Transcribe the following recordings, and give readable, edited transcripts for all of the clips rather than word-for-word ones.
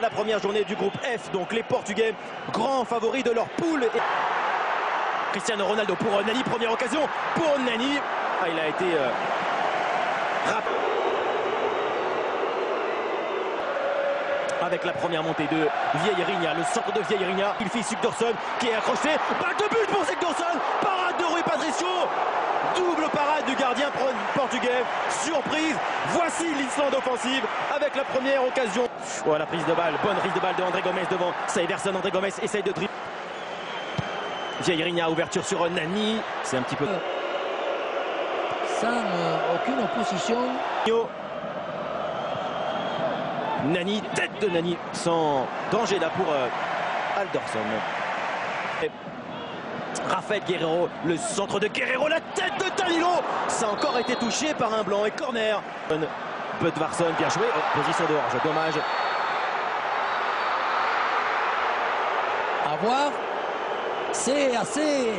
La première journée du groupe F, donc les Portugais, grands favoris de leur poule. Cristiano Ronaldo pour Nani, première occasion pour Nani. Ah, il a été rapide. Avec la première montée de Vieirinha, le centre de Vieirinha, il fait Sigurdsson qui est accroché. Balle de but pour Sigurdsson, parade de Rui Patricio. Double parade du gardien portugais. Surprise, voici l'Islande offensive avec la première occasion. Oh, la prise de balle, bonne prise de balle de André Gomes devant Severson. André Gomes essaye de dribbler. Vieirinha, ouverture sur Nani. C'est un petit peu... Sans aucune opposition. Nani, tête de Nani, sans danger là pour Alderson. Rafael Guerreiro, le centre de Guerreiro, la tête de Danilo. Ça a encore été touché par un blanc et corner. Böttvarsson, bien joué, position de hors, dommage. À voir, c'est assez...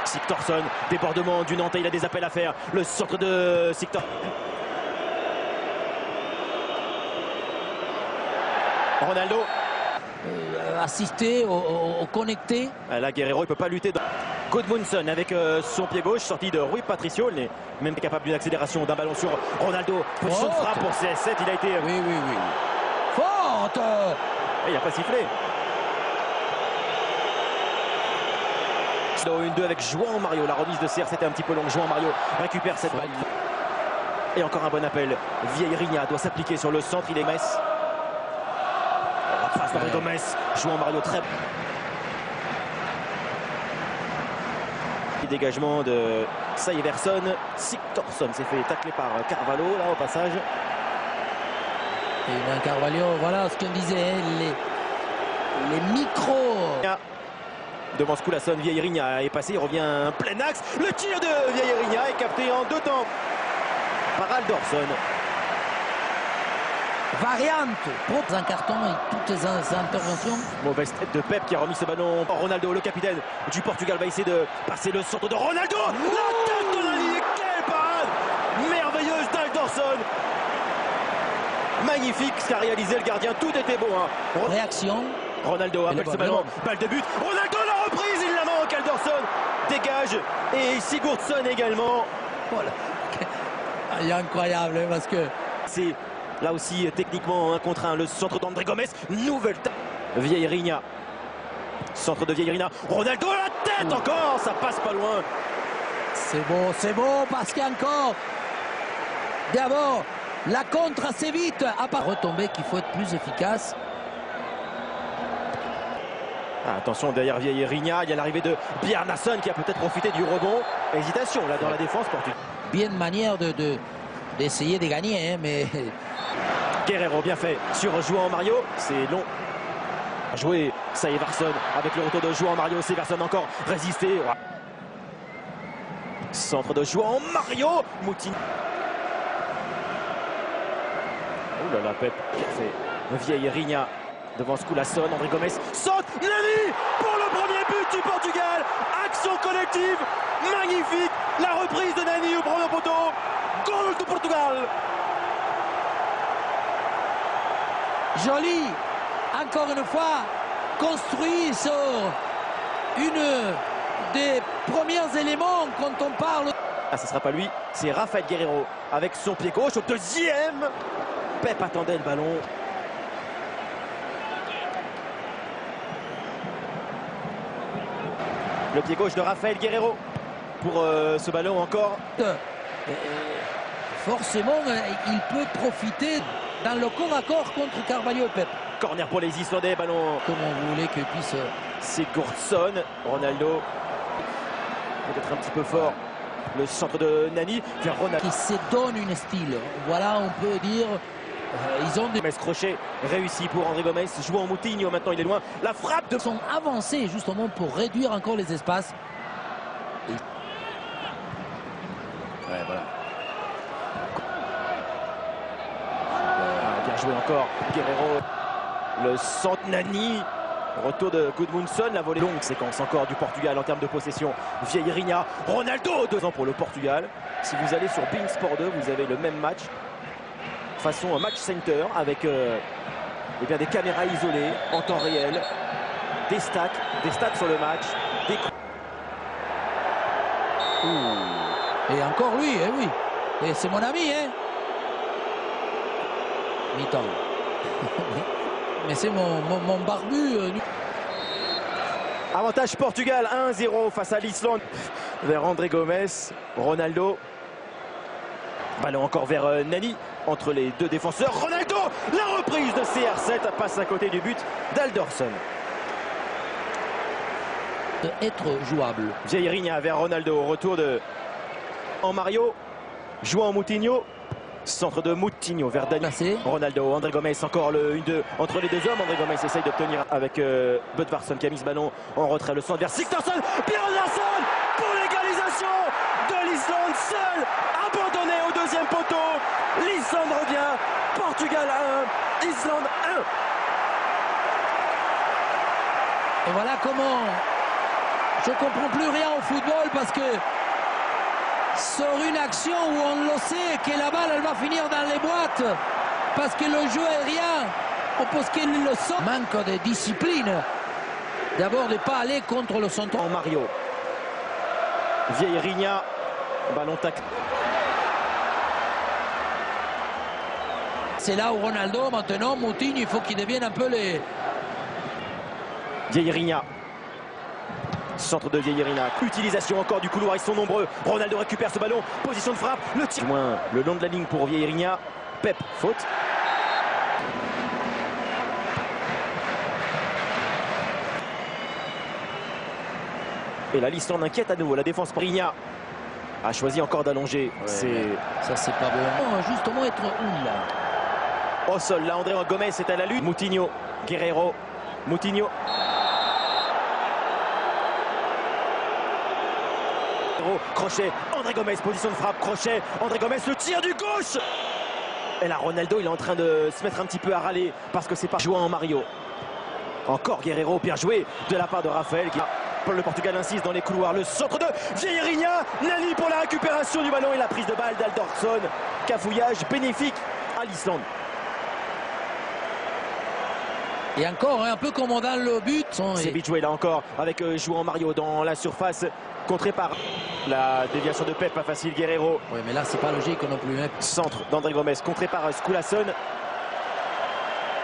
Sigurdsson, débordement du Nantais, il a des appels à faire. Le centre de Sigurdsson. Ronaldo. Assisté, au connecté. Là, Guerreiro, il ne peut pas lutter. Gudmundsson avec son pied gauche, sorti de Rui Patricio. Il est même capable d'une accélération d'un ballon sur Ronaldo. Position de frappe pour CS7, il a été... Oui. Forte. Et il n'a pas sifflé. 1-2 avec João Mario. La remise de CR7 était un petit peu longue. João Mario récupère cette balle. Et encore un bon appel. Vieirinha doit s'appliquer sur le centre. Il est Metz. Face d'André Gomes. João Mario très bon. Dégagement de Severson. Sigurdsson s'est fait tacler par Carvalho là au passage. Et bien Carvalho, voilà ce qu'on disait, les micros. Devant Skulason, Vieirinha est passé, il revient en plein axe. Le tir de Vieirinha est capté en 2 temps par Alderson. Variante pour un carton et toutes les interventions. Mauvaise tête de Pep qui a remis ce ballon. Ronaldo, le capitaine du Portugal, va essayer de passer le centre de Ronaldo. La tête de Nani, quelle parade merveilleuse d'Alderson. Magnifique ce qu'a réalisé le gardien, tout était beau. Réaction. Ronaldo appelle ce ballon, balle de but. Ronaldo, la reprise, il la manque. Alderson dégage et Sigurdsson également. Voilà. Il est incroyable parce que c'est là aussi techniquement 1 contre 1. Le centre d'André Gomes, nouvelle tête. Vieirinha, centre de Vieirinha. Ronaldo, la tête encore, ça passe pas loin. C'est beau parce qu'il y a encore d'abord la contre assez vite à part retomber qu'il faut être plus efficace. Attention derrière Vieirinha, il y a l'arrivée de Bjarnason qui a peut-être profité du rebond. Hésitation là dans la défense portugaise. Bien de manière d'essayer de gagner, mais... Guerreiro bien fait sur João Mario, c'est long. Joué Severson avec le retour de João Mario, Severson encore résisté. Centre de João Mario, Moutinho. Oh là là, Pep qui a fait Vieirinha devant Skulason, André Gomes saute, Nani pour le premier but du Portugal. Action collective, magnifique, la reprise de Nani au premier poteau, goal du Portugal. Joli, encore une fois, construit sur une des premiers éléments quand on parle. Ah, ce ne sera pas lui, c'est Rafael Guerreiro avec son pied gauche au deuxième. Pep attendait le ballon. Le pied gauche de Rafael Guerreiro pour ce ballon encore. Forcément, il peut profiter dans le corps à corps contre Carvalho et Pep. Corner pour les Islandais, ballon. Comment vous voulez qu'il puisse... Sigurdsson, Ronaldo. Peut-être un petit peu fort. Le centre de Nani vers Ronaldo. Qui se donne une style. Voilà, on peut dire... ils ont des... Crochet réussi pour André Gomes. Joue en Moutinho, maintenant il est loin. La frappe de... Ils sont avancés justement pour réduire encore les espaces. Et... Ouais, voilà. Bien joué encore. Guerreiro. Le centre Nani. Retour de Gudmundsson. La volée longue séquence encore du Portugal en termes de possession. Vieirinha. Ronaldo. 2 ans pour le Portugal. Si vous allez sur beIN Sport 2, vous avez le même match. Façon match center avec Eh bien, des caméras isolées en temps réel, des stats sur le match, des... Et encore lui, eh oui. Et c'est mon ami, hein. Mi-temps. Mais c'est mon barbu. Avantage Portugal, 1-0 face à l'Islande. Vers André Gomes, Ronaldo. Ballon encore vers Nani, entre les deux défenseurs. Ronaldo, la reprise de CR7, passe à côté du but d'Alderson. Être jouable. Vieirinha vers Ronaldo, au retour de en Mario, jouant Moutinho. Centre de Moutinho vers Dani. Ronaldo, André Gomes, encore le 1-2 entre les deux hommes. André Gomes essaye d'obtenir avec Böttvarsson qui a mis ce ballon en retrait. Le centre vers Sigthorsson. Björn Larsson pour l'égalisation de l'Islande, seul, abandonné au deuxième poteau. L'Islande revient. Portugal 1, Islande 1. Et voilà comment je ne comprends plus rien au football parce que sur une action où on le sait que la balle elle va finir dans les boîtes parce que le jeu aérien, on pense qu'il le sent. Manque de discipline. D'abord de ne pas aller contre le centre. En Mario. Vieirinha, ballon tac. C'est là où Ronaldo, maintenant, Moutinho, il faut qu'il devienne un peu les... Vieirinha. Centre de Vieirinha. Utilisation encore du couloir, ils sont nombreux. Ronaldo récupère ce ballon. Position de frappe. Le tir. Moins le long de la ligne pour Vieirinha. Pep, faute. Et là, l'Islande inquiète à nouveau. La défense Vieirinha a choisi encore d'allonger. Ouais, ça, c'est pas bon. Justement, être où là? Au sol, là, André Gomes est à la lutte. Moutinho, Guerreiro. Moutinho. Crochet, André Gomes, position de frappe, crochet, André Gomes, le tir du gauche. Et là, Ronaldo, il est en train de se mettre un petit peu à râler parce que c'est pas jouant en Mario. Encore Guerreiro, bien joué de la part de Raphaël. Le Portugal insiste dans les couloirs, le centre de Vieirinha, Nani pour la récupération du ballon et la prise de balle d'Alderson. Cafouillage bénéfique à l'Islande. Et encore un peu comme dans le but. C'est vite joué là encore avec jouant Mario dans la surface. Contré par la déviation de Pep, pas facile, Guerreiro. Oui, mais là, c'est pas logique non plus. Hein. Centre d'André Gomes, contré par Skulason.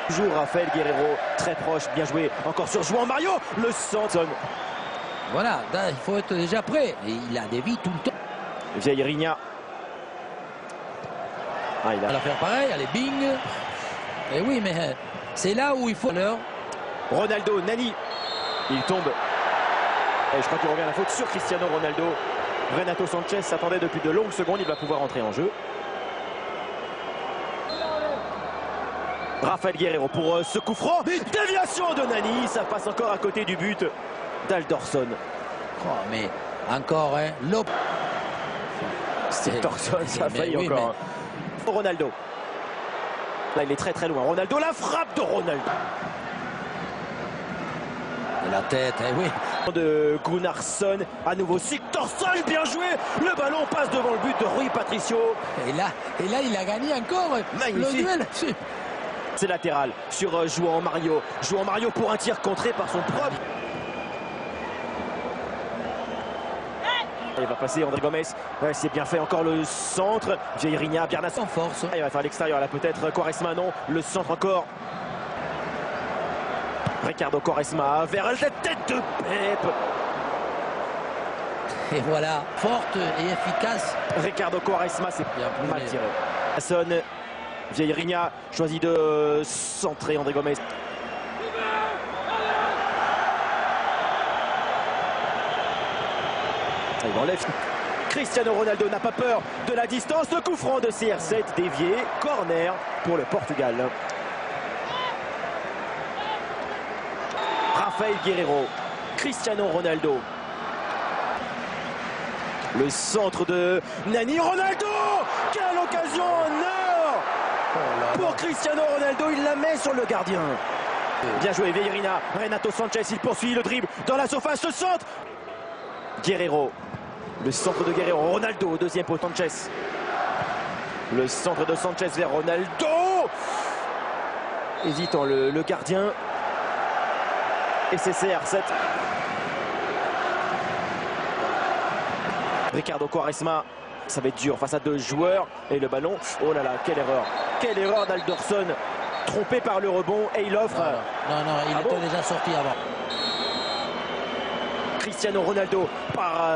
Toujours Raphaël Guerreiro, très proche, bien joué. Encore sur jouant Mario, le centre. Voilà, il faut être déjà prêt. Et il a des vies tout le temps. Vieirinha. Ah, il va faire pareil, allez, bing. Et oui, mais c'est là où il faut l'heure. Ronaldo, Nani. Il tombe. Et je crois qu'il revient à la faute sur Cristiano Ronaldo. Renato Sanchez s'attendait depuis de longues secondes. Il va pouvoir entrer en jeu. Raphaël Guerreiro pour ce coup franc. Déviation de Nani. Ça passe encore à côté du but d'Alderson. Oh, mais encore, hein, c'est Dorson, ça a failli encore. Mais... Ronaldo. Là, il est très très loin. Ronaldo, la frappe de Ronaldo. Et la tête, eh oui. De Gunnarsson, à nouveau Sigthorsson, bien joué. Le ballon passe devant le but de Rui Patricio. Et là, il a gagné encore. Magnifique. Le duel. C'est latéral sur jouant Mario. Jouant Mario pour un tir contré par son propre. Il va passer André Gomes. Ouais, c'est bien fait. Encore le centre. Vieirinha, Biernas en force. Il va faire l'extérieur là peut-être. Quaresma non. Le centre encore. Ricardo Quaresma vers la tête de Pep. Et voilà, forte et efficace. Ricardo Quaresma, c'est bien plus mal tiré. Sonne. Vieirinha choisit de centrer André Gomes. Il enlève. Cristiano Ronaldo n'a pas peur de la distance. Le coup franc de CR7 dévié. Corner pour le Portugal. Raphaël Guerreiro. Cristiano Ronaldo. Le centre de Nani. Ronaldo. Quelle occasion en or pour Cristiano Ronaldo. Il la met sur le gardien. Bien joué Vieirinha. Renato Sanchez, il poursuit le dribble dans la surface. Ce centre. Guerreiro. Le centre de Guerreiro, Ronaldo, deuxième poteau, Sanchez. Le centre de Sanchez vers Ronaldo. Hésitant le gardien. Et c'est CR7. Ricardo Quaresma. Ça va être dur face à 2 joueurs. Et le ballon. Oh là là, quelle erreur. Quelle erreur d'Alderson. Trompé par le rebond. Et il offre. Non, il était déjà sorti avant. Cristiano Ronaldo par...